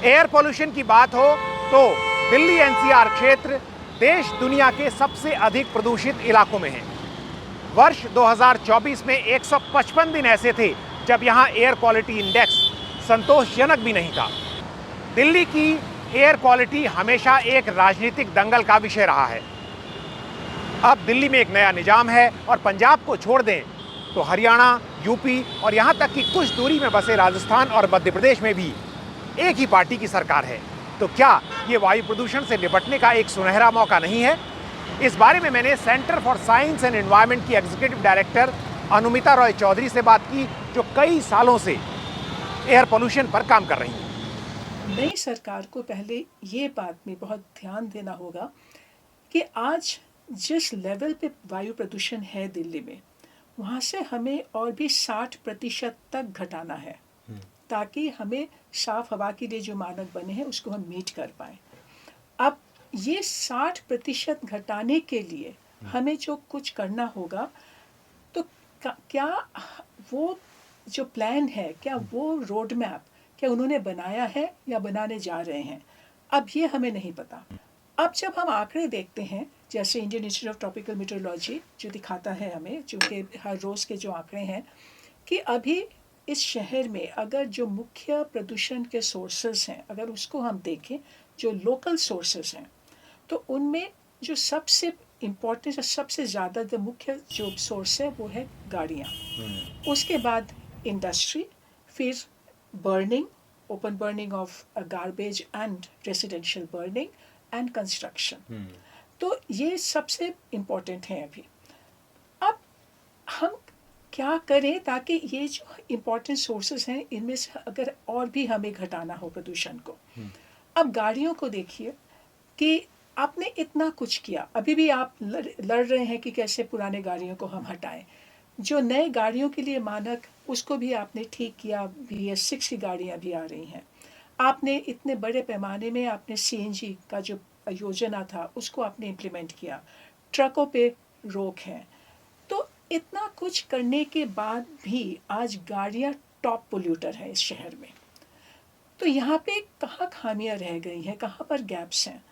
Air pollution की बात हो तो दिल्ली एनसीआर क्षेत्र देश दुनिया के सबसे अधिक प्रदूषित इलाकों में है। वर्ष 2024 में 155 दिन ऐसे थे जब यहां एयर क्वालिटी इंडेक्स संतोषजनक भी नहीं था। दिल्ली की एयर क्वालिटी हमेशा एक राजनीतिक दंगल का विषय रहा है। अब दिल्ली में एक नया निजाम है और पंजाब को छोड़ दें तो हरियाणा, यूपी और यहां तक कि कुछ दूरी में बसे राजस्थान और मध्य प्रदेश में भी एक ही पार्टी की सरकार है। तो क्या ये वायु प्रदूषण से निपटने का एक सुनहरा मौका नहीं है? इस बारे में मैंने centre for science and environment की एग्जीक्यूटिव डायरेक्टर अनुमिता रॉय चौधरी से बात की, जो कई सालों से एयर पोल्यूशन पर काम कर रही हैं। नई सरकार को पहले ये बात में बहुत ध्यान देना होगा कि आज जिस लेवल पे वायु प्रदूषण है दिल्ली में, वहाँ से हमें और भी 60% तक घटाना है ताकि हमें साफ हवा के लिए जो मानक बने हैं उसको हम मीट कर पाएँ। अब ये 60% घटाने के लिए हमें जो कुछ करना होगा, तो क्या वो जो प्लान है, क्या वो रोड मैप क्या उन्होंने बनाया है या बनाने जा रहे हैं, अब ये हमें नहीं पता। अब जब हम आंकड़े देखते हैं, जैसे Indian institute of tropical metrology जो दिखाता है हमें, चूँकि हर रोज़ के जो आंकड़े हैं, कि अभी इस शहर में अगर जो मुख्य प्रदूषण के सोर्सेज हैं, अगर उसको हम देखें, जो लोकल सोर्सेज हैं, तो उनमें जो सबसे इम्पोर्टेंट, सबसे ज़्यादा जो मुख्य जो सोर्स है वो है गाड़ियाँ। उसके बाद इंडस्ट्री, फिर burning, open burning of garbage and residential burning and construction. तो ये सबसे इम्पोर्टेंट हैं अभी। अब हम क्या करें ताकि ये जो इम्पोर्टेंट सोर्सेज हैं इनमें से अगर और भी हमें घटाना हो प्रदूषण को। अब गाड़ियों को देखिए कि आपने इतना कुछ किया, अभी भी आप लड़ रहे हैं कि कैसे पुराने गाड़ियों को हम हटाएं। जो नए गाड़ियों के लिए मानक, उसको भी आपने ठीक किया, BS6 की गाड़ियाँ भी आ रही हैं। आपने इतने बड़े पैमाने में आपने CNG का जो योजना था उसको आपने इम्प्लीमेंट किया, ट्रकों पे रोक है। तो इतना कुछ करने के बाद भी आज गाड़ियाँ टॉप पोल्यूटर है इस शहर में। तो यहाँ पे कहाँ खामियाँ रह गई हैं, कहाँ पर गैप्स हैं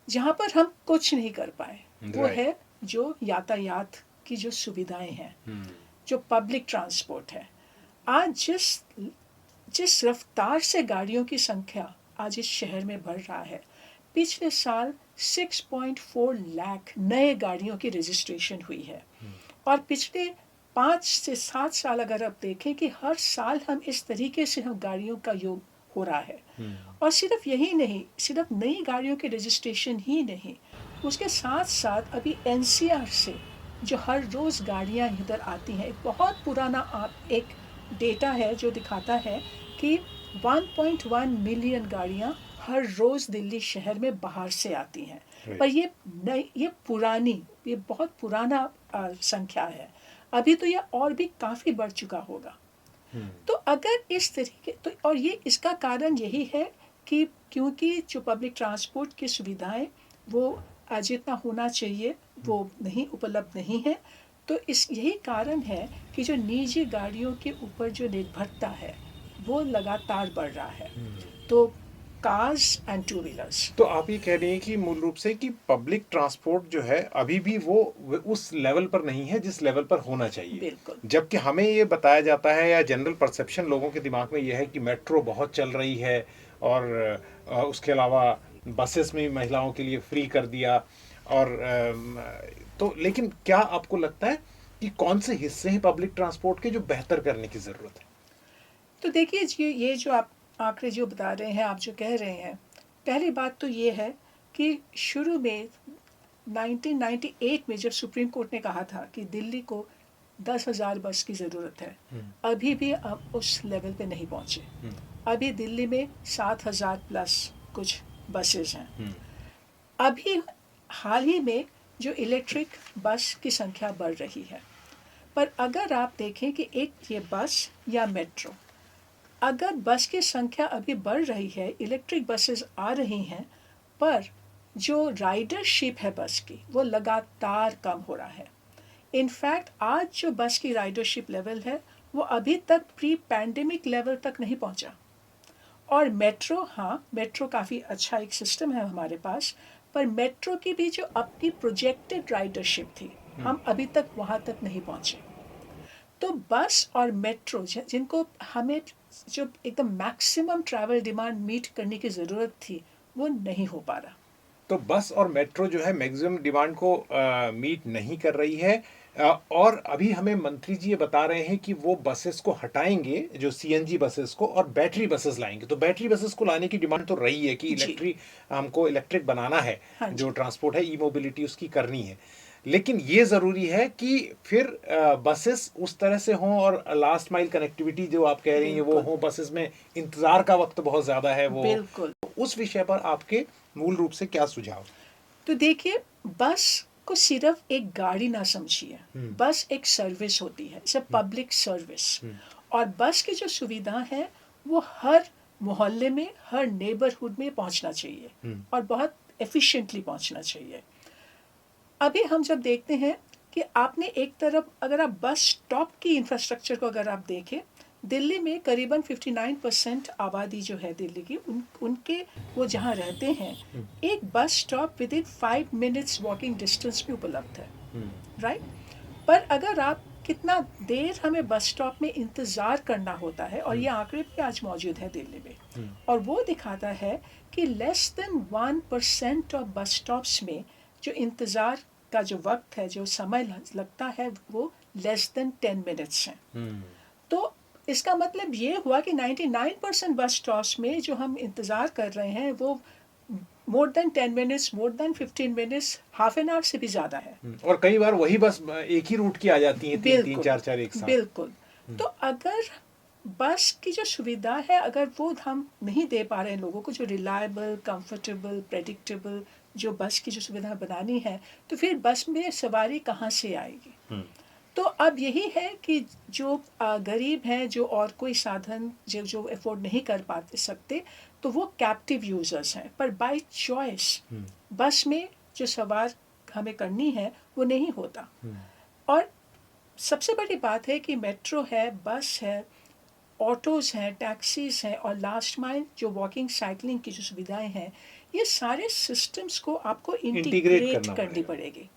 जहाँ पर हम कुछ नहीं कर पाए। वो है जो यातायात की जो सुविधाएं हैं, जो पब्लिक ट्रांसपोर्ट है। आज जिस रफ्तार से गाड़ियों की संख्या आज इस शहर में बढ़ रहा है, पिछले साल 6.4 लाख नए गाड़ियों की रजिस्ट्रेशन हुई है। और पिछले 5 से 7 साल अगर आप देखें कि हर साल हम इस तरीके से हम गाड़ियों का योग हो रहा है। और सिर्फ यही नहीं, सिर्फ नई गाड़ियों के रजिस्ट्रेशन ही नहीं, उसके साथ साथ अभी NCR से जो हर रोज़ गाड़ियाँ इधर आती हैं, एक बहुत पुराना एक डेटा है जो दिखाता है कि 1.1 मिलियन गाड़ियाँ हर रोज़ दिल्ली शहर में बाहर से आती हैं। पर ये बहुत पुराना संख्या है। अभी तो ये और भी काफ़ी बढ़ चुका होगा। तो अगर इस तरीके तो, और ये इसका कारण यही है कि क्योंकि जो पब्लिक ट्रांसपोर्ट की सुविधाएं वो जितना होना चाहिए वो नहीं उपलब्ध नहीं है। तो यही कारण है कि जो निजी गाड़ियों के ऊपर जो निर्भरता है वो लगातार बढ़ रहा है। तो कार्स एंड टू व्हीलर्स। तो आप ये कह रही हैं कि मूल रूप से कि पब्लिक ट्रांसपोर्ट जो है अभी भी वो उस लेवल पर नहीं है जिस लेवल पर होना चाहिए। बिल्कुल। जबकि हमें ये बताया जाता है या जनरल परसेप्शन लोगों के दिमाग में ये है कि मेट्रो बहुत चल रही है और उसके अलावा बसेस में महिलाओं के लिए फ्री कर दिया। और तो लेकिन क्या आपको लगता है कि कौन से हिस्से हैं पब्लिक ट्रांसपोर्ट के जो बेहतर करने की ज़रूरत है? तो देखिए, ये जो आप आंकड़े जो बता रहे हैं, आप जो कह रहे हैं, पहली बात तो ये है कि शुरू में 1998 में जब सुप्रीम कोर्ट ने कहा था कि दिल्ली को 10,000 बस की ज़रूरत है, अभी भी अब उस लेवल पे नहीं पहुँचे। अभी दिल्ली में 7,000 प्लस कुछ बसेस हैं। अभी हाल ही में जो इलेक्ट्रिक बस की संख्या बढ़ रही है, पर अगर आप देखें कि एक ये बस या मेट्रो, अगर बस की संख्या अभी बढ़ रही है, इलेक्ट्रिक बसेस आ रही हैं, पर जो राइडरशिप है बस की वो लगातार कम हो रहा है। इनफैक्ट आज जो बस की राइडरशिप लेवल है वो अभी तक प्री पैंडेमिक लेवल तक नहीं पहुंचा। और मेट्रो, हाँ मेट्रो काफ़ी अच्छा एक सिस्टम है हमारे पास, पर मेट्रो की भी जो अपनी प्रोजेक्टेड राइडरशिप थी, हम अभी तक वहाँ तक नहीं पहुँचे। तो बस और मेट्रो जिनको हमें जो एकदम मैक्सिमम ट्रैवल डिमांड मीट करने की ज़रूरत थी, वो नहीं हो पा रहा। तो बस और मेट्रो जो है मैक्सिमम डिमांड को मीट नहीं कर रही है। और अभी हमें मंत्री जी ये बता रहे हैं कि वो बसेस को हटाएंगे, जो सीएनजी बसेस को, और बैटरी बसेस लाएंगे। तो बैटरी बसेस को लाने की डिमांड तो रही है कि जी, हमको इलेक्ट्रिक बनाना है, हाँ जो जी, ट्रांसपोर्ट है, ई मोबिलिटी उसकी करनी है। लेकिन ये ज़रूरी है कि फिर बसेस उस तरह से हों, और लास्ट माइल कनेक्टिविटी जो आप कह रही हैं वो बिल्कुल, हो, बसेस में इंतज़ार का वक्त बहुत ज़्यादा है वो हो। बिल्कुल। तो उस विषय पर आपके मूल रूप से क्या सुझाव? तो देखिए, बस को सिर्फ एक गाड़ी ना समझिए, बस एक सर्विस होती है, इट्स अ पब्लिक सर्विस। और बस की जो सुविधा है वो हर मोहल्ले में, हर नेबरहुड में पहुंचना चाहिए और बहुत एफिशिएंटली पहुंचना चाहिए। अभी हम जब देखते हैं कि आपने एक तरफ अगर आप बस स्टॉप की इंफ्रास्ट्रक्चर को अगर आप देखें, दिल्ली में करीबन 59% आबादी जो है दिल्ली की, उनके वो जहाँ रहते हैं, एक bus stop with in 5 minutes walking distance में उपलब्ध है, राइट। पर अगर आप कितना देर हमें बस स्टॉप में इंतज़ार करना होता है, और ये आंकड़े भी आज मौजूद है दिल्ली में, और वो दिखाता है कि less than 1% of bus stops में जो इंतज़ार का जो वक्त है, जो समय लगता है, वो लेस देन 10 मिनट्स है। तो इसका मतलब ये हुआ कि 99% बस स्टॉप्स में जो हम इंतज़ार कर रहे हैं वो more than 10 minutes, more than 15 minutes, half an hour से भी ज़्यादा है। और कई बार वही बस एक ही रूट की आ जाती हैं, तीन तीन बिल्कुल, चार चार एक साथ। बिल्कुल। तो अगर बस की जो सुविधा है, अगर वो हम नहीं दे पा रहे हैं लोगों को, जो रिलायबल, कंफर्टेबल, प्रेडिक्टेबल जो बस की जो सुविधा बनानी है, तो फिर बस में सवारी कहाँ से आएगी? तो अब यही है कि जो गरीब हैं, जो और कोई साधन जो जो अफोर्ड नहीं कर पाते सकते, तो वो कैप्टिव यूज़र्स हैं। पर बाय चॉइस बस में जो सवार हमें करनी है वो नहीं होता। और सबसे बड़ी बात है कि मेट्रो है, बस है, ऑटोज़ हैं, टैक्सीज़ हैं, और लास्ट माइल जो वॉकिंग साइकिलिंग की जो सुविधाएं हैं, ये सारे सिस्टम्स को आपको इंटीग्रेट इंटीग्रेट करना करनी पड़ेगा। पड़ेगी।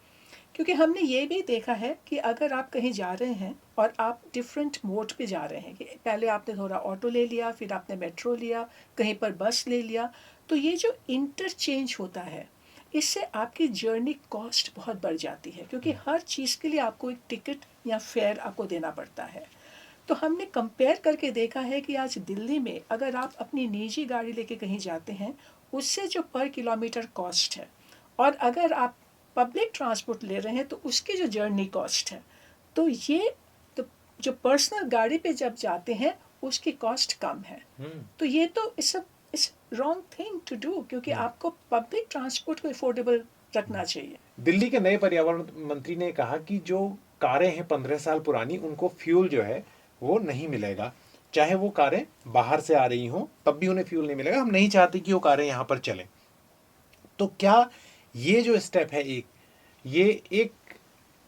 क्योंकि हमने ये भी देखा है कि अगर आप कहीं जा रहे हैं और आप डिफरेंट मोड पे जा रहे हैं, कि पहले आपने थोड़ा ऑटो ले लिया, फिर आपने मेट्रो लिया, कहीं पर बस ले लिया, तो ये जो इंटरचेंज होता है, इससे आपकी जर्नी कॉस्ट बहुत बढ़ जाती है, क्योंकि हर चीज़ के लिए आपको एक टिकट या फेयर आपको देना पड़ता है। तो हमने कंपेयर करके देखा है कि आज दिल्ली में अगर आप अपनी निजी गाड़ी लेके कहीं जाते हैं, उससे जो पर किलोमीटर कॉस्ट है, और अगर आप पब्लिक ट्रांसपोर्ट ले रहे हैं तो उसकी जो जर्नी कॉस्ट है, तो ये तो जो पर्सनल गाड़ी पे जब जाते हैं उसकी कॉस्ट कम है। तो ये तो इस रॉन्ग थिंग टू डू, क्योंकि आपको पब्लिक ट्रांसपोर्ट को अफोर्डेबल रखना चाहिए। दिल्ली के नए पर्यावरण मंत्री ने कहा कि जो कारें हैं 15 साल पुरानी, उनको फ्यूल जो है वो नहीं मिलेगा। चाहे वो कारें बाहर से आ रही हों, तब भी उन्हें फ्यूल नहीं मिलेगा। हम नहीं चाहते कि वो कारें यहाँ पर चलें। तो क्या ये जो स्टेप है, ये एक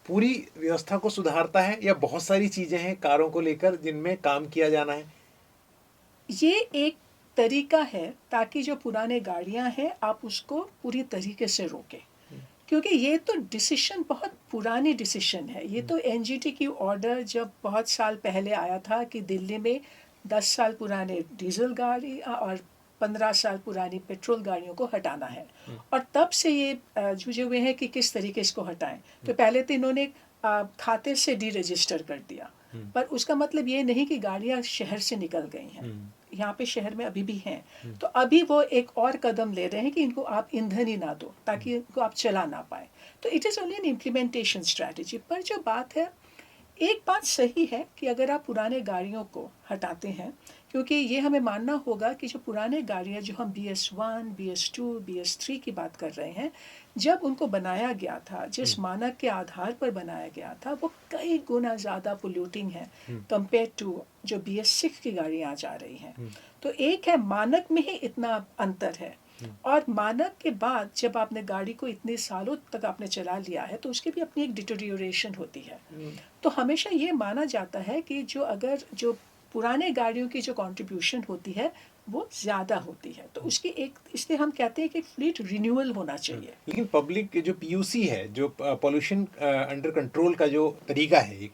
पूरी व्यवस्था को सुधारता है, या बहुत सारी चीजें हैं कारों को लेकर जिनमें काम किया जाना है? ये एक तरीका है ताकि जो पुराने गाड़ियां हैं आप उसको पूरी तरीके से रोकें, क्योंकि ये तो डिसीशन बहुत पुरानी डिसीशन है। ये तो एनजीटी की ऑर्डर जब बहुत साल पहले आया था कि दिल्ली में 10 साल पुराने डीजल गाड़ी और 15 साल पुरानी पेट्रोल गाड़ियों को हटाना है। और तब से ये जूझे हुए हैं कि किस तरीके इसको हटाएं। तो पहले तो इन्होंने खाते से डी रजिस्टर कर दिया, पर उसका मतलब ये नहीं कि गाड़ियां शहर से निकल गई हैं, यहाँ पे शहर में अभी भी हैं। तो अभी वो एक और कदम ले रहे हैं कि इनको आप ईंधन ही ना दो ताकि इनको आप चला ना पाए। तो it is only an implementation strategy. पर जो बात है, एक बात सही है कि अगर आप पुराने गाड़ियों को हटाते हैं, क्योंकि ये हमें मानना होगा कि जो पुराने गाड़ियाँ, जो हम BS1, BS2, BS3 की बात कर रहे हैं, जब उनको बनाया गया था, जिस मानक के आधार पर बनाया गया था, वो कई गुना ज़्यादा पोल्यूटिंग है कंपेयर टू जो BS6 की गाड़ियाँ आज आ रही हैं। तो एक है मानक में ही इतना अंतर है, और मानक के बाद जब आपने गाड़ी को इतने सालों तक आपने चला लिया है, तो उसकी भी अपनी एक डिटोरियोरेशन होती है। तो हमेशा ये माना जाता है कि जो अगर जो पुराने गाड़ियों की जो कंट्रीब्यूशन होती है, वो ज़्यादा होती है। तो उसकी एक, इसलिए हम कहते हैं कि फ्लीट रिन्यूअल होना चाहिए। लेकिन पब्लिक जो पीयूसी है, जो पोल्यूशन अंडर कंट्रोल का जो तरीका है,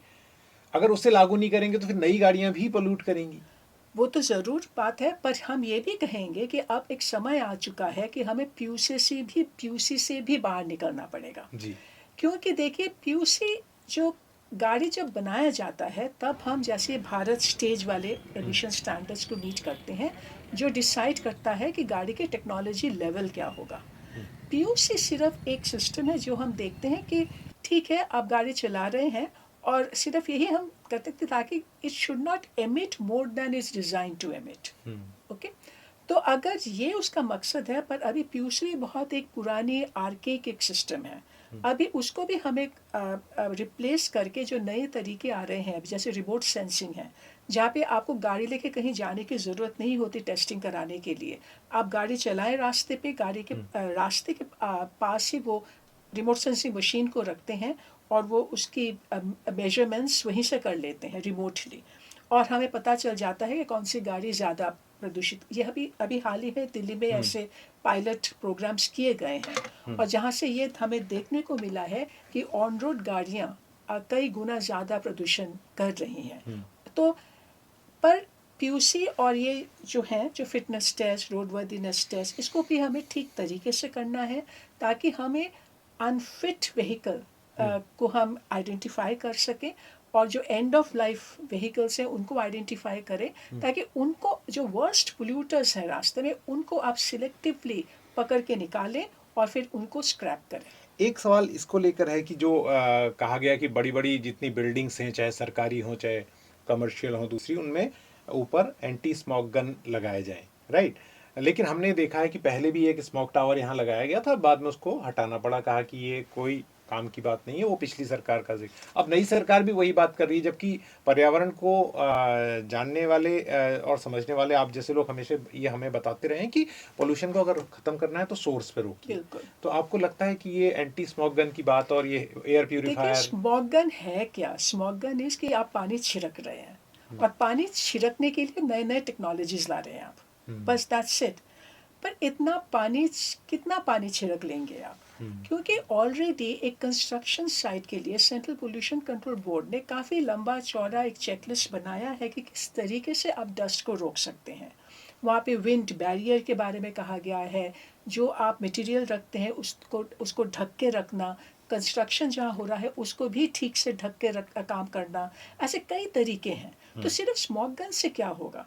अगर उसे लागू नहीं करेंगे तो फिर नई गाड़ियां भी पोल्यूट करेंगी। वो तो ज़रूर बात है, पर हम ये भी कहेंगे कि अब एक समय आ चुका है कि हमें पीयूसी से भी बाहर निकलना पड़ेगा। जी। क्योंकि देखिए, पीयूसी जो गाड़ी जब बनाया जाता है तब हम जैसे भारत स्टेज वाले एमिशन स्टैंडर्ड्स को मीट करते हैं, जो डिसाइड करता है कि गाड़ी के टेक्नोलॉजी लेवल क्या होगा। पीयूसी सिर्फ एक सिस्टम है जो हम देखते हैं कि ठीक है, आप गाड़ी चला रहे हैं और सिर्फ यही हम करते थे ताकि it should not emit more than is design to emit. Okay, तो अगर ये उसका मकसद है, पर अभी पीयूसी बहुत एक पुरानी आर्केक एक सिस्टम है, अभी उसको भी हमें रिप्लेस करके जो नए तरीके आ रहे हैं, जैसे रिमोट सेंसिंग है, जहाँ पे आपको गाड़ी लेके कहीं जाने की ज़रूरत नहीं होती टेस्टिंग कराने के लिए। आप गाड़ी चलाएं रास्ते पे, गाड़ी के रास्ते के पास ही वो रिमोट सेंसिंग मशीन को रखते हैं और वो उसकी मेजरमेंट्स वहीं से कर लेते हैं रिमोटली, और हमें पता चल जाता है कि कौन सी गाड़ी ज़्यादा प्रदूषित। यह अभी हाल ही में दिल्ली में ऐसे पायलट प्रोग्राम्स किए गए हैं, और जहाँ से ये हमें देखने को मिला है कि ऑन रोड गाड़ियाँ कई गुना ज़्यादा प्रदूषण कर रही हैं। तो पर पीयूसी और ये जो है, जो fitness test, road worthiness test, इसको भी हमें ठीक तरीके से करना है ताकि हमें अनफिट व्हीकल को हम आइडेंटिफाई कर सकें, और जो एंड ऑफ लाइफ व्हीकल्स हैं उनको आइडेंटिफाई करें, ताकि उनको, जो वर्स्ट पोल्यूटर्स हैं रास्ते में, उनको आप सिलेक्टिवली पकड़ के निकालें और फिर उनको स्क्रैप करें। एक सवाल इसको लेकर है कि जो कहा गया कि बड़ी बड़ी जितनी बिल्डिंग्स हैं, चाहे सरकारी हो चाहे कमर्शियल हो दूसरी, उनमें ऊपर एंटी स्मोक गन लगाए जाएं, राइट। लेकिन हमने देखा है कि पहले भी एक स्मोक टावर यहाँ लगाया गया था, बाद में उसको हटाना पड़ा, कहा कि ये कोई काम की बात नहीं है, वो पिछली सरकार का जिक्र। अब नई सरकार भी वही बात कर रही है, जबकि पर्यावरण को जानने वाले और समझने वाले आप जैसे लोग हमेशा ये हमें बताते रहे हैं कि पोल्यूशन को अगर खत्म करना है तो सोर्स पे रोकिए। तो आपको लगता है कि ये एंटी स्मोक गन की बात और ये एयर प्यूरिफायर, स्मोक गन है क्या? स्मोक गन इज कि आप पानी छिड़क रहे हैं, और पानी छिड़कने के लिए नए नए टेक्नोलॉजीज ला रहे हैं आप, बस दैट्स इट। पर इतना पानी, कितना पानी छिड़क लेंगे आप? क्योंकि ऑलरेडी एक कंस्ट्रक्शन साइट के लिए सेंट्रल पोल्यूशन कंट्रोल बोर्ड ने काफ़ी लंबा चौड़ा एक चेकलिस्ट बनाया है कि किस तरीके से आप डस्ट को रोक सकते हैं। वहाँ पे विंड बैरियर के बारे में कहा गया है, जो आप मटेरियल रखते हैं उसको ढक के रखना, कंस्ट्रक्शन जहाँ हो रहा है उसको भी ठीक से ढक के काम करना, ऐसे कई तरीके हैं। तो सिर्फ स्मोक गन से क्या होगा?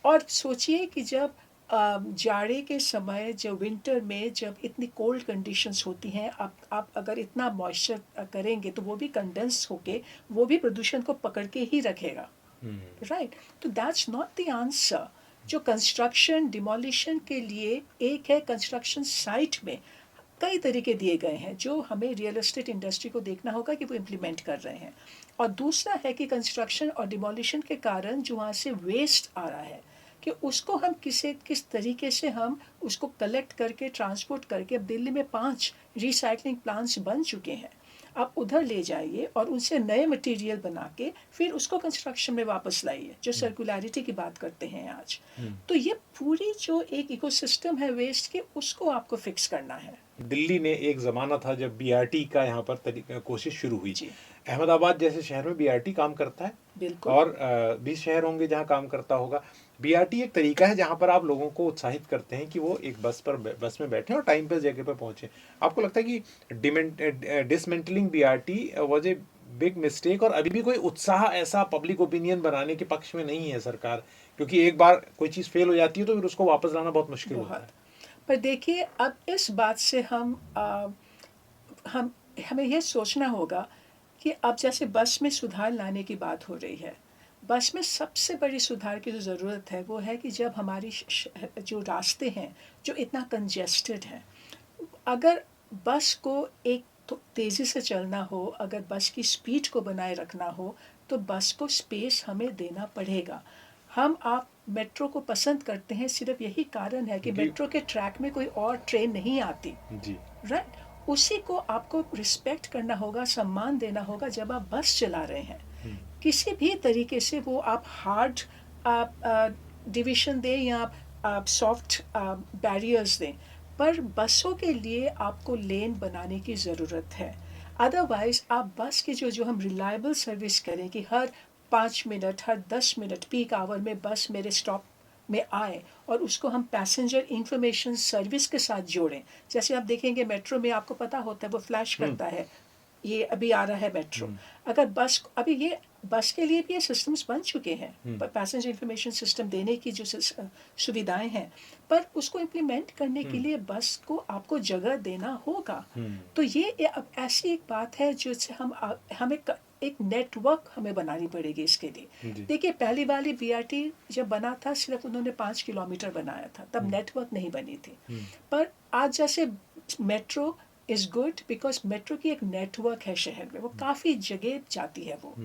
और सोचिए कि जब जाड़े के समय, जब विंटर में जब इतनी कोल्ड कंडीशंस होती हैं, आप अगर इतना मॉइस्चर करेंगे तो वो भी कंडेंस होके वो भी प्रदूषण को पकड़ के ही रखेगा, राइट। तो दैट्स नॉट द आंसर। जो कंस्ट्रक्शन डिमोलिशन के लिए, एक है कंस्ट्रक्शन साइट में कई तरीके दिए गए हैं जो हमें रियल एस्टेट इंडस्ट्री को देखना होगा कि वो इम्प्लीमेंट कर रहे हैं, और दूसरा है कि कंस्ट्रक्शन और डिमोलिशन के कारण जो वहाँ से वेस्ट आ रहा है, कि उसको हम किस तरीके से हम उसको कलेक्ट करके ट्रांसपोर्ट करके, अब दिल्ली में 5 रिसाइकलिंग प्लांट्स बन चुके हैं, आप उधर ले जाइए और उनसे नए मटेरियल बना के फिर उसको कंस्ट्रक्शन में वापस लाइए, जो सर्कुलरिटी की बात करते हैं आज। तो ये पूरी जो एक इकोसिस्टम है वेस्ट की, उसको आपको फिक्स करना है। दिल्ली ने एक ज़माना था जब बीआरटी का यहाँ पर कोशिश शुरू हुई। अहमदाबाद जैसे शहर में बीआरटी काम करता है, बिल्कुल, और भी शहर होंगे जहाँ काम करता होगा। बीआरटी एक तरीका है जहाँ पर आप लोगों को उत्साहित करते हैं कि वो एक बस में बैठें और टाइम पर जगह पर पहुँचे। आपको लगता है कि dismantling BRT was a big mistake, और अभी भी कोई उत्साह ऐसा पब्लिक ओपिनियन बनाने के पक्ष में नहीं है सरकार, क्योंकि एक बार कोई चीज़ फेल हो जाती है तो फिर उसको वापस लाना बहुत मुश्किल होता है। पर देखिए, अब इस बात से हमें यह सोचना होगा कि अब जैसे बस में सुधार लाने की बात हो रही है, बस में सबसे बड़ी सुधार की जो ज़रूरत है वो है कि जब हमारी जो रास्ते हैं जो इतना कंजेस्टेड हैं, अगर बस को एक तो तेज़ी से चलना हो, अगर बस की स्पीड को बनाए रखना हो, तो बस को स्पेस हमें देना पड़ेगा। आप मेट्रो को पसंद करते हैं, सिर्फ यही कारण है कि मेट्रो के ट्रैक में कोई और ट्रेन नहीं आती, राइट। उसी को आपको रिस्पेक्ट करना होगा, सम्मान देना होगा जब आप बस चला रहे हैं। किसी भी तरीके से वो आप हार्ड डिवीज़न दें या सॉफ्ट बैरियर्स दें, पर बसों के लिए आपको लेन बनाने की ज़रूरत है। अदरवाइज़ आप बस की जो हम रिलायबल सर्विस करें कि हर 5 मिनट, हर 10 मिनट पीक आवर में बस मेरे स्टॉप में आए और उसको हम पैसेंजर इंफॉर्मेशन सर्विस के साथ जोड़ें। जैसे आप देखेंगे मेट्रो में आपको पता होता है वो फ्लैश करता है, ये अभी आ रहा है मेट्रो। अगर बस अभी ये बस के लिए भी ये सिस्टम्स बन चुके हैं, पैसेंजर इंफॉर्मेशन सिस्टम देने की जो सुविधाएं हैं, पर उसको इम्प्लीमेंट करने के लिए बस को आपको जगह देना होगा। तो ये अब ऐसी एक बात है जो हमें एक नेटवर्क हमें बनानी पड़ेगी इसके लिए। देखिए पहली वाली बीआरटी जब बना था सिर्फ उन्होंने 5 किलोमीटर बनाया था, तब नेटवर्क नहीं बनी थी। पर आज जैसे metro is good because metro की एक नेटवर्क है शहर में, वो काफ़ी जगह जाती है वो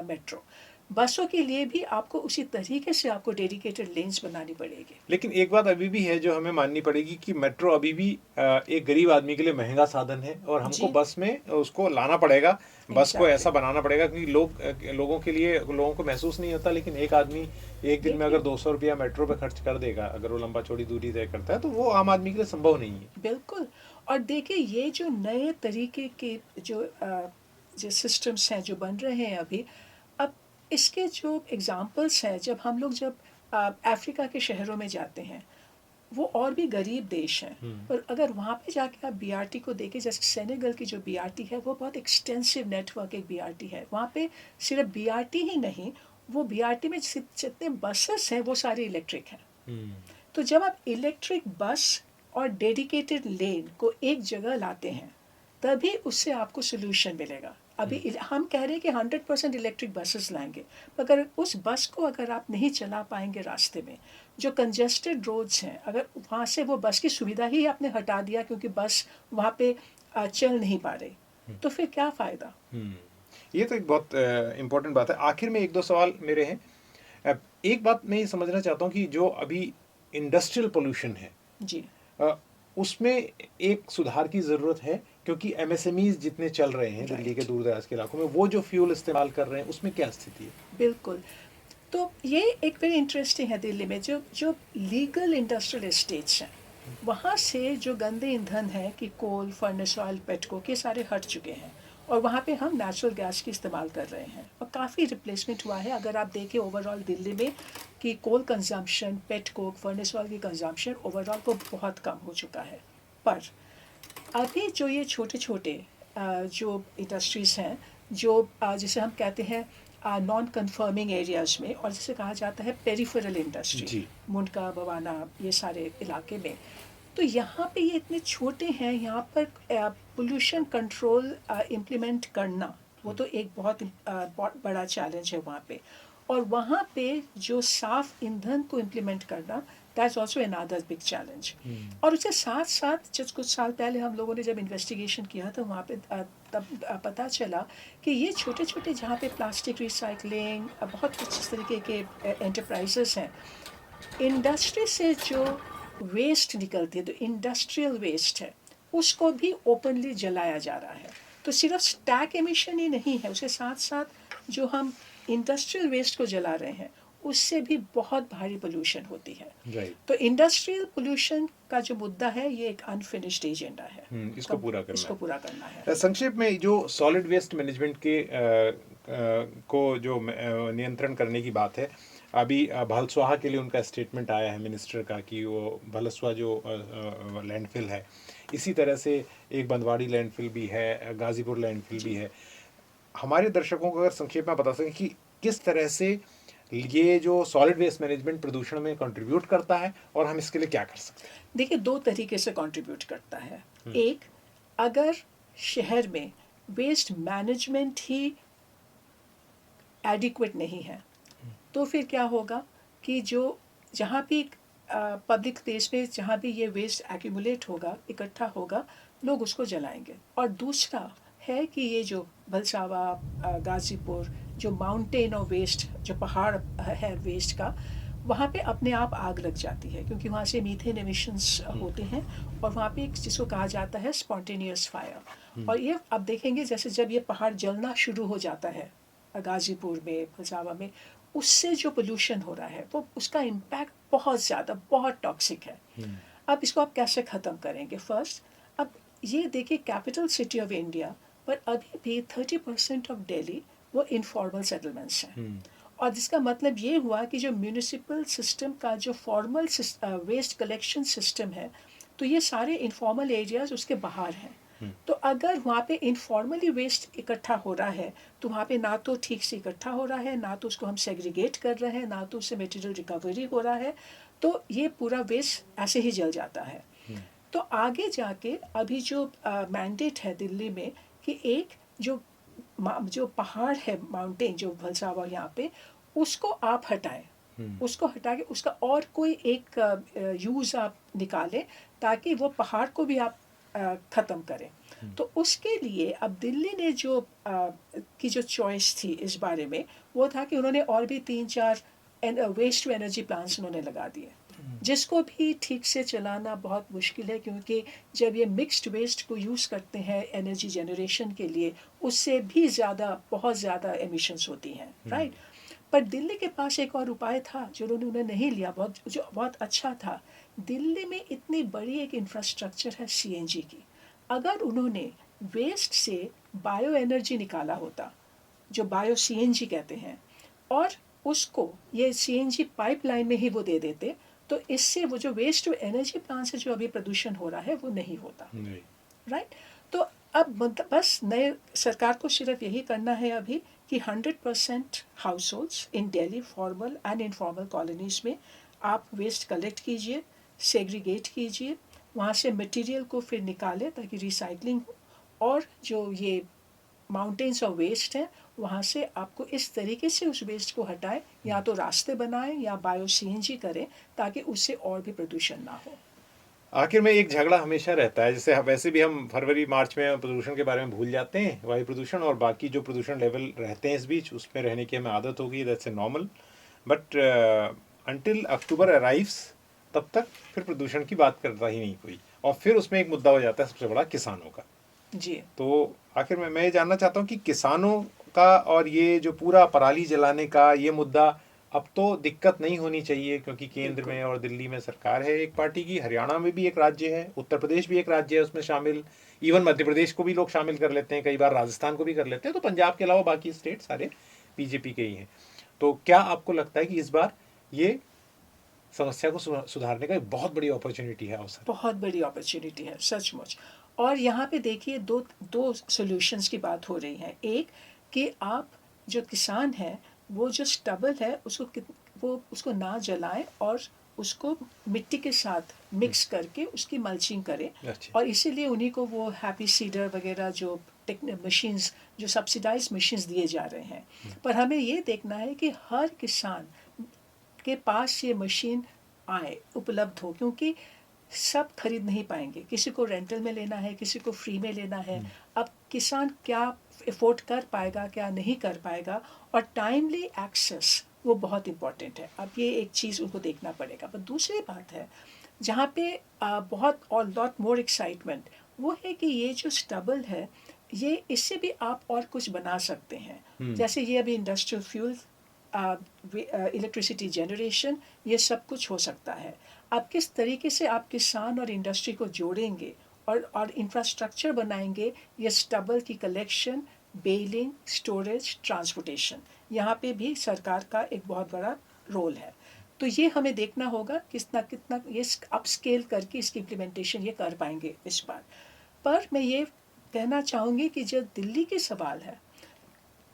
मेट्रो। बसों के लिए भी आपको उसी तरीके से आपको डेडिकेटेड लेन्स बनानी पड़ेगी। लेकिन एक बात अभी भी है जो हमें माननी पड़ेगी कि मेट्रो अभी भी एक गरीब आदमी के लिए महंगा साधन है और हमको बस में उसको लाना पड़ेगा, बस को ऐसा बनाना पड़ेगा क्योंकि लोगों के लिए लोगों को महसूस नहीं होता। लेकिन एक आदमी एक दिन में अगर 200 रुपया मेट्रो पे खर्च कर देगा, अगर वो लंबा चौड़ी दूरी तय करता है, तो वो आम आदमी के लिए संभव नहीं है। बिल्कुल। और देखिए ये जो नए तरीके के जो सिस्टम्स हैं जो बन रहे हैं अभी, अब इसके जो एग्जांपल्स हैं, जब हम लोग अफ्रीका के शहरों में जाते हैं, वो और भी गरीब देश हैं, पर अगर वहाँ पे जाके आप बीआरटी को देखें, जैसे सेनेगल की जो बीआरटी है वो बहुत एक्सटेंसिव नेटवर्क एक बीआरटी है। वहाँ पे सिर्फ बीआरटी ही नहीं, वो बीआरटी में जितने बसेस हैं वो सारे इलेक्ट्रिक हैं। तो जब आप इलेक्ट्रिक बस और डेडिकेटेड लेन को एक जगह लाते हैं, तभी उससे आपको सोल्यूशन मिलेगा। अभी हम कह रहे हैं कि 100% इलेक्ट्रिक बसेस लाएंगे, मगर उस बस को अगर आप नहीं चला पाएंगे रास्ते में, जो कंजेस्टेड रोड्स हैं, अगर वहाँ से वो बस की सुविधा ही आपने हटा दिया क्योंकि बस वहाँ पे चल नहीं पा रही, तो फिर क्या फ़ायदा। ये तो एक बहुत इम्पोर्टेंट बात है। आखिर में एक दो सवाल मेरे हैं। एक बात मैं ये समझना चाहता हूँ कि जो अभी इंडस्ट्रियल पोल्यूशन है जी, उसमें एक सुधार की ज़रूरत है, क्योंकि एमएसएमईज जितने चल रहे हैं दिल्ली के दूर दराज के इलाकों में, वो जो फ्यूल इस्तेमाल कर रहे हैं, उसमें क्या स्थिति है? बिल्कुल। तो ये एक वेरी इंटरेस्टिंग है, दिल्ली में जो लीगल इंडस्ट्रियल एस्टेट्स हैं, वहाँ से जो गंदे ईंधन है कि कोल, फर्नेस ऑयल, पेटकोक, ये सारे हट चुके हैं और वहाँ पे हम नेचुरल गैस की इस्तेमाल कर रहे हैं और काफ़ी रिप्लेसमेंट हुआ है। अगर आप देखें ओवरऑल दिल्ली में कि कोल कंजम्पशन, पेटकोक, फर्नेस ऑयल की कंजम्पशन ओवरऑल वो बहुत कम हो चुका है। पर अभी जो ये छोटे छोटे जो इंडस्ट्रीज़ हैं, जो जिसे हम कहते हैं नॉन कन्फर्मिंग एरियाज़ में, और जिसे कहा जाता है पेरिफेरल इंडस्ट्री, मुंडका, बवाना, ये सारे इलाके में, तो यहाँ पे ये इतने छोटे हैं, यहाँ पर पोल्यूशन कंट्रोल इम्प्लीमेंट करना वो तो एक बहुत बड़ा चैलेंज है वहाँ पे। और वहाँ पे जो साफ ईंधन को इम्प्लीमेंट करना, that's also another big challenge. और उसके साथ साथ जब कुछ साल पहले हम लोगों ने जब इन्वेस्टिगेशन किया था वहाँ पे तब पता चला कि ये छोटे छोटे जहाँ पे प्लास्टिक रिसाइकलिंग, बहुत कुछ इस तरीके के एंटरप्राइजेस हैं, इंडस्ट्री से जो वेस्ट निकलती है, तो इंडस्ट्रियल वेस्ट है, उसको भी ओपनली जलाया जा रहा है। तो सिर्फ स्टैक एमिशन ही नहीं है, उसके साथ साथ जो हम इंडस्ट्रियल वेस्ट को जला रहे हैं उससे भी बहुत भारी पोल्यूशन होती है। तो इंडस्ट्रियल पोल्यूशन का जो मुद्दा है, ये एक अनफिनिश्ड एजेंडा है, इसको पूरा करना है। संक्षेप में जो सॉलिड वेस्ट मैनेजमेंट के को जो नियंत्रण करने की बात है, अभी भलस्वाहा के लिए उनका स्टेटमेंट आया है मिनिस्टर का कि वो भलस्वा जो लैंडफिल है, इसी तरह से एक बंदवाड़ी लैंडफिल भी है, गाजीपुर लैंडफिल भी है। हमारे दर्शकों को अगर संक्षेप में बता सकें कि किस तरह से ये जो सॉलिड वेस्ट मैनेजमेंट प्रदूषण में कंट्रीब्यूट करता है और हम इसके लिए क्या कर सकते हैं? देखिए, दो तरीके से कंट्रीब्यूट करता है। एक, अगर शहर में वेस्ट मैनेजमेंट ही एडिक्वेट नहीं है, तो फिर क्या होगा कि जो जहाँ भी पब्लिक प्लेस में जहाँ भी ये वेस्ट एक्यूमुलेट होगा, इकट्ठा होगा, लोग उसको जलाएंगे। और दूसरा है कि ये जो भलसावा, गाजीपुर, जो माउंटेन ऑफ वेस्ट, जो पहाड़ है वेस्ट का, वहाँ पे अपने आप आग लग जाती है, क्योंकि वहाँ से मीथेन एमिशंस होते हैं और वहाँ पे जिसको कहा जाता है स्पॉन्टेनियस फायर। और ये अब देखेंगे जैसे जब ये पहाड़ जलना शुरू हो जाता है गाजीपुर में, भलसावा में, उससे जो पोल्यूशन हो रहा है वो उसका इम्पैक्ट बहुत ज़्यादा, बहुत टॉक्सिक है। अब इसको आप कैसे ख़त्म करेंगे? फर्स्ट, अब ये देखिए कैपिटल सिटी ऑफ इंडिया पर अभी भी 30% ऑफ दिल्ली वो इनफॉर्मल सेटलमेंट्स हैं। और जिसका मतलब ये हुआ कि जो म्यूनिसिपल सिस्टम का जो फॉर्मल वेस्ट कलेक्शन सिस्टम है, तो ये सारे इनफॉर्मल एरियाज उसके बाहर हैं। तो अगर वहाँ पे इनफॉर्मली वेस्ट इकट्ठा हो रहा है तो वहाँ पे ना तो ठीक से इकट्ठा हो रहा है, ना तो उसको हम सेग्रीगेट कर रहे हैं, ना तो उससे मटेरियल रिकवरी हो रहा है, तो ये पूरा वेस्ट ऐसे ही जल जाता है। तो आगे जाके अभी जो मैंडेट है दिल्ली में कि एक जो पहाड़ है, माउंटेन जो भलसावा यहाँ पे, उसको आप हटाएं, उसको हटा के उसका और कोई एक यूज़ आप निकालें ताकि वो पहाड़ को भी आप ख़त्म करें। तो उसके लिए अब दिल्ली ने जो की जो चॉइस थी इस बारे में वो था कि उन्होंने और भी 3-4 वेस्ट टू एनर्जी प्लांट्स उन्होंने लगा दिए, जिसको भी ठीक से चलाना बहुत मुश्किल है, क्योंकि जब ये मिक्स्ड वेस्ट को यूज़ करते हैं एनर्जी जनरेशन के लिए, उससे भी ज़्यादा, बहुत ज़्यादा एमिशंस होती हैं, राइट। पर दिल्ली के पास एक और उपाय था जो उन्होंने नहीं लिया, जो बहुत अच्छा था। दिल्ली में इतनी बड़ी एक इंफ्रास्ट्रक्चर है सीएनजी की, अगर उन्होंने वेस्ट से बायो एनर्जी निकाला होता, जो बायो सीएनजी कहते हैं, और उसको ये सीएनजी पाइपलाइन में ही वो दे देते, तो इससे वो जो वेस्ट टू एनर्जी प्लांट से जो अभी प्रदूषण हो रहा है वो नहीं होता, राइट। तो अब बस नए सरकार को सिर्फ यही करना है अभी कि 100% house holds in Delhi, formal and informal colonies में आप वेस्ट कलेक्ट कीजिए, सेग्रीगेट कीजिए, वहाँ से मटेरियल को फिर निकालें ताकि रिसाइकलिंग हो, और जो ये माउंटेन्स ऑफ वेस्ट हैं वहाँ से आपको इस तरीके से उस वेस्ट को हटाएं, या तो रास्ते बनाएं या बायो सीएनजी करें ताकि उससे और भी प्रदूषण ना हो। आखिर में एक झगड़ा हमेशा रहता है, जैसे वैसे भी हम फरवरी मार्च में प्रदूषण के बारे में भूल जाते हैं, वायु प्रदूषण और बाकी जो प्रदूषण लेवल रहते हैं इस बीच, उसमें रहने की हमें आदत होगी, that's a normal. But until October arrives तब तक फिर प्रदूषण की बात करता ही नहीं कोई, और फिर उसमें एक मुद्दा हो जाता है सबसे बड़ा, किसानों का। जी, तो आखिर में मैं ये जानना चाहता हूँ कि किसानों का और ये जो पूरा पराली जलाने का ये मुद्दा, अब तो दिक्कत नहीं होनी चाहिए, क्योंकि केंद्र में और दिल्ली में सरकार है एक पार्टी की, हरियाणा में भी एक राज्य है, उत्तर प्रदेश भी एक राज्य है उसमें शामिल, इवन मध्य प्रदेश को भी लोग शामिल कर लेते हैं, कई बार राजस्थान को भी कर लेते हैं, तो पंजाब के अलावा बाकी स्टेट सारे बीजेपी के ही हैं। तो क्या आपको लगता है कि इस बार ये समस्या को सुधारने का एक बहुत बड़ी अपॉर्चुनिटी है, अवसर? बहुत बड़ी अपॉर्चुनिटी है सचमुच। और यहाँ पे देखिए दो सॉल्यूशंस की बात हो रही है। एक कि आप जो किसान हैं वो जो स्टबल है वो उसको ना जलाएं और उसको मिट्टी के साथ मिक्स करके उसकी मल्चिंग करें, अच्छा। और इसीलिए उन्हीं को वो हैप्पी सीडर वगैरह जो मशीन्स, जो सब्सिडाइज मशीन्स दिए जा रहे हैं। पर हमें ये देखना है कि हर किसान के पास ये मशीन आए, उपलब्ध हो, क्योंकि सब खरीद नहीं पाएंगे, किसी को रेंटल में लेना है, किसी को फ्री में लेना है। अब किसान क्या अफोर्ड कर पाएगा, क्या नहीं कर पाएगा, और टाइमली एक्सेस वो बहुत इम्पॉर्टेंट है। अब ये एक चीज़ उनको देखना पड़ेगा। पर दूसरी बात है जहाँ पे बहुत और लॉट मोर एक्साइटमेंट, वो है कि ये जो स्टबल है, ये इससे भी आप और कुछ बना सकते हैं। जैसे ये अभी इंडस्ट्रियल फ्यूल, इलेक्ट्रिसिटी जनरेशन, ये सब कुछ हो सकता है। आप किस तरीके से आप किसान और इंडस्ट्री को जोड़ेंगे और इंफ्रास्ट्रक्चर बनाएंगे, ये स्टबल की कलेक्शन, बेलिंग, स्टोरेज, ट्रांसपोर्टेशन, यहाँ पे भी सरकार का एक बहुत बड़ा रोल है। तो ये हमें देखना होगा कितना ये अपस्केल करके इसकी इम्प्लीमेंटेशन ये कर पाएंगे इस बार। पर मैं ये कहना चाहूँगी कि जो दिल्ली की सवाल है,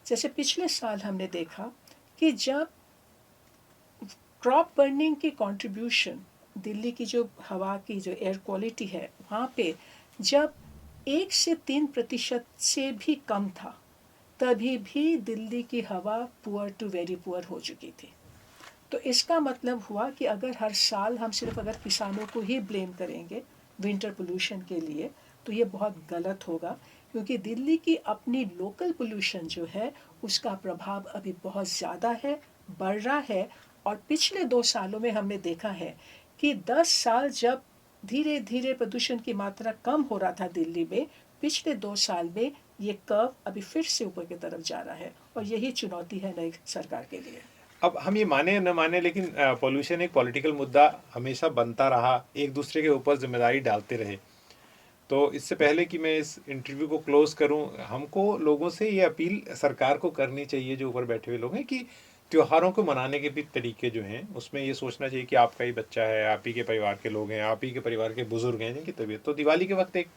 जैसे पिछले साल हमने देखा कि जब क्रॉप बर्निंग की कंट्रीब्यूशन, दिल्ली की जो हवा की जो एयर क्वालिटी है वहाँ पे जब 1 से 3% से भी कम था, तभी भी दिल्ली की हवा पुअर टू वेरी पुअर हो चुकी थी। तो इसका मतलब हुआ कि अगर हर साल हम सिर्फ अगर किसानों को ही ब्लेम करेंगे विंटर पोल्यूशन के लिए, तो ये बहुत गलत होगा, क्योंकि दिल्ली की अपनी लोकल पोल्यूशन जो है उसका प्रभाव अभी बहुत ज़्यादा है, बढ़ रहा है। और पिछले 2 सालों में हमने देखा है कि 10 साल जब धीरे धीरे प्रदूषण की मात्रा कम हो रहा था दिल्ली में, पिछले 2 साल में ये कर्व अभी फिर से ऊपर की तरफ जा रहा है, और यही चुनौती है नई सरकार के लिए। अब हम ये माने न माने, लेकिन पोल्यूशन एक पॉलिटिकल मुद्दा हमेशा बनता रहा, एक दूसरे के ऊपर जिम्मेदारी डालते रहे। तो इससे पहले कि मैं इस इंटरव्यू को क्लोज करूं, हमको लोगों से ये अपील सरकार को करनी चाहिए, जो ऊपर बैठे हुए लोग हैं, कि त्योहारों को मनाने के भी तरीके जो हैं उसमें ये सोचना चाहिए कि आपका ही बच्चा है, आप ही के परिवार के लोग हैं, आप ही के परिवार के बुजुर्ग हैं जिनकी तबीयत, तो दिवाली के वक्त एक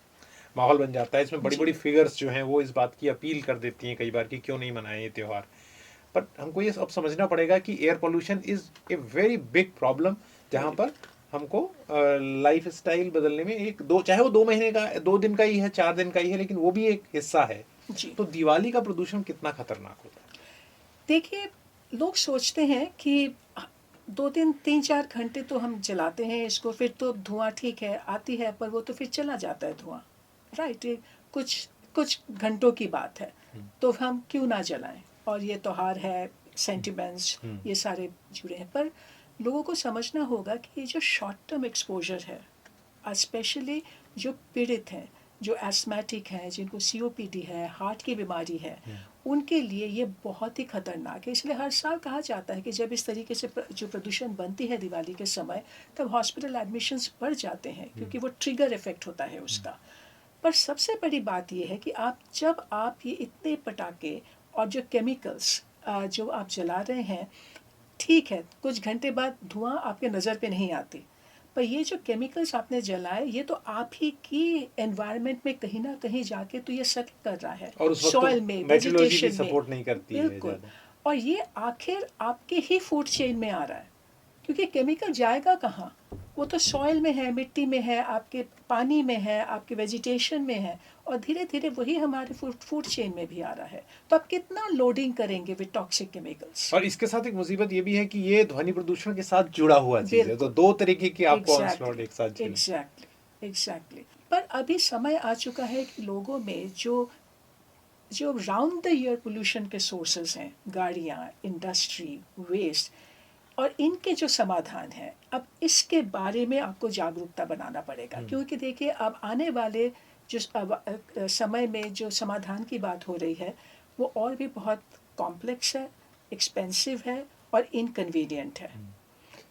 माहौल बन जाता है। इसमें बड़ी बड़ी फिगर्स जो हैं वो इस बात की अपील कर देती हैं कई बार कि क्यों नहीं मनाएं ये त्यौहार। पर हमको ये अब समझना पड़ेगा कि air pollution is a very big problem, जहाँ पर हमको लाइफ स्टाइल बदलने में एक दो, चाहे वो 2 महीने का, 2 दिन का ही है, 4 दिन का ही है, लेकिन वो भी एक हिस्सा है। जी। तो दिवाली का प्रदूषण कितना खतरनाक होता है? देखिए, लोग सोचते हैं कि 2 दिन 3-4 घंटे तो हम जलाते हैं इसको, फिर तो धुआं ठीक है आती है, पर वो तो फिर चला जाता है धुआं, राइट। ये कुछ घंटों की बात है, तो हम क्यों ना जलाएं। और ये त्योहार है, सेंटिमेंट्स ये सारे जुड़े हैं, पर लोगों को समझना होगा कि ये जो शॉर्ट टर्म एक्सपोजर है, स्पेशली जो पीड़ित हैं, जो एस्थमेटिक हैं, जिनको COPD है, हार्ट की बीमारी है, उनके लिए ये बहुत ही खतरनाक है। इसलिए हर साल कहा जाता है कि जब इस तरीके से जो प्रदूषण बनती है दिवाली के समय, तब हॉस्पिटल एडमिशन्स बढ़ जाते हैं, क्योंकि वो ट्रिगर इफेक्ट होता है उसका। पर सबसे बड़ी बात ये है कि जब आप ये इतने पटाखे और जो केमिकल्स जो आप जला रहे हैं, ठीक है कुछ घंटे बाद धुआं आपके नज़र पे नहीं आती, पर ये जो केमिकल्स आपने जलाए, ये तो आप ही की एनवायरनमेंट में कहीं ना कहीं जाके तो ये सेटल कर रहा है, और उस वक्त सॉइल तो में, मेट्रोलॉजी भी वेजिटेशन में, सपोर्ट नहीं करती है बिल्कुल। ज़्यादा। और ये आखिर आपके ही फूड चेन में आ रहा है, क्योंकि केमिकल जाएगा कहाँ, वो तो सॉइल में है, मिट्टी में है, आपके पानी में है, आपके वेजिटेशन में है, और धीरे धीरे वही हमारे फूड चेन में भी आ रहा है। तो आप कितना लोडिंग करेंगे विद टॉक्सिक केमिकल्स। और इसके साथ एक मुसीबत ये भी है कि ये ध्वनि प्रदूषण के साथ जुड़ा हुआ चीज़ है, तो 2 तरीके की आपको ऑनस्लॉट एक साथ झेलना। एग्जैक्टली। पर अभी समय आ चुका है कि लोगों में जो राउंड द ईयर पोल्यूशन के सोर्सेज हैं, गाड़ियाँ, इंडस्ट्री, वेस्ट, और इनके जो समाधान हैं, अब इसके बारे में आपको जागरूकता बनाना पड़ेगा। क्योंकि देखिए, अब आने वाले जो समय में जो समाधान की बात हो रही है, वो और भी बहुत कॉम्प्लेक्स है, एक्सपेंसिव है और इनकन्वीनियंट है।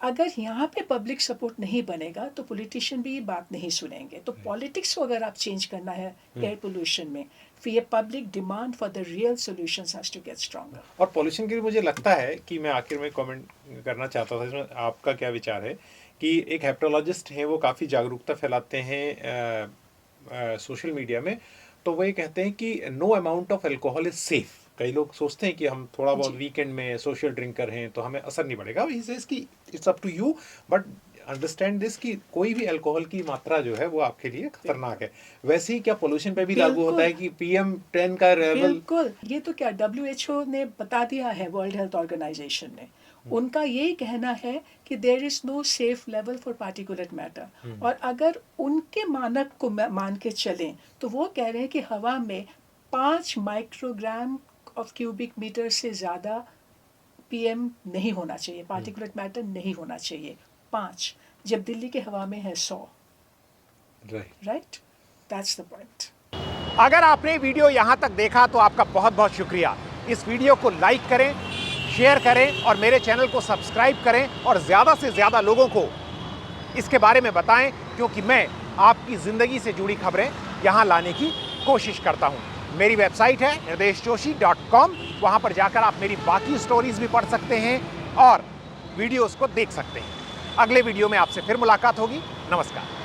अगर यहाँ पे पब्लिक सपोर्ट नहीं बनेगा तो पॉलिटिशियन भी ये बात नहीं सुनेंगे। तो पॉलिटिक्स को अगर आप चेंज करना है एयर पोल्यूशन में, फिर ये public demand for the real solutions has to get stronger. और पॉल्यूशन के लिए मुझे लगता है कि मैं आखिर में कमेंट करना चाहता था, इसमें आपका क्या विचार है कि एक हेप्टोलॉजिस्ट हैं, वो काफ़ी जागरूकता फैलाते हैं सोशल मीडिया में, तो वो ये कहते हैं कि no amount of alcohol is safe. कई लोग सोचते हैं कि हम थोड़ा बहुत वीकेंड में सोशल ड्रिंकर हैं तो हमें असर नहीं पड़ेगा। इसकी it's up to you, but understand this कि कोई भी अल्कोहल की मात्रा जो है वो आपके लिए खतरनाक है। वैसे ही क्या पोल्यूशन पे भी लागू होता है कि PM10 का लेवल? बिल्कुल। ये तो क्या WHO ने बता दिया है, वर्ल्ड हेल्थ ऑर्गेनाइजेशन ने। उनका यही कहना है कि there is no safe level for particulate matter. और अगर उनके मानक को मान के चलें तो वो कह रहे हैं कि हवा में 5 माइक्रोग्राम ऑफ क्यूबिक मीटर से ज़्यादा PM नहीं होना चाहिए, पार्टिकुलेट मैटर नहीं होना चाहिए 5, जब दिल्ली के हवा में है 100। Right, that's the point. अगर आपने वीडियो यहाँ तक देखा तो आपका बहुत बहुत शुक्रिया। इस वीडियो को लाइक करें, शेयर करें और मेरे चैनल को सब्सक्राइब करें और ज़्यादा से ज़्यादा लोगों को इसके बारे में बताएं, क्योंकि मैं आपकी ज़िंदगी से जुड़ी खबरें यहाँ लाने की कोशिश करता हूँ। मेरी वेबसाइट है nirdeshjoshi.com, वहाँ पर जाकर आप मेरी बाकी स्टोरीज भी पढ़ सकते हैं और वीडियोस को देख सकते हैं। अगले वीडियो में आपसे फिर मुलाकात होगी। नमस्कार।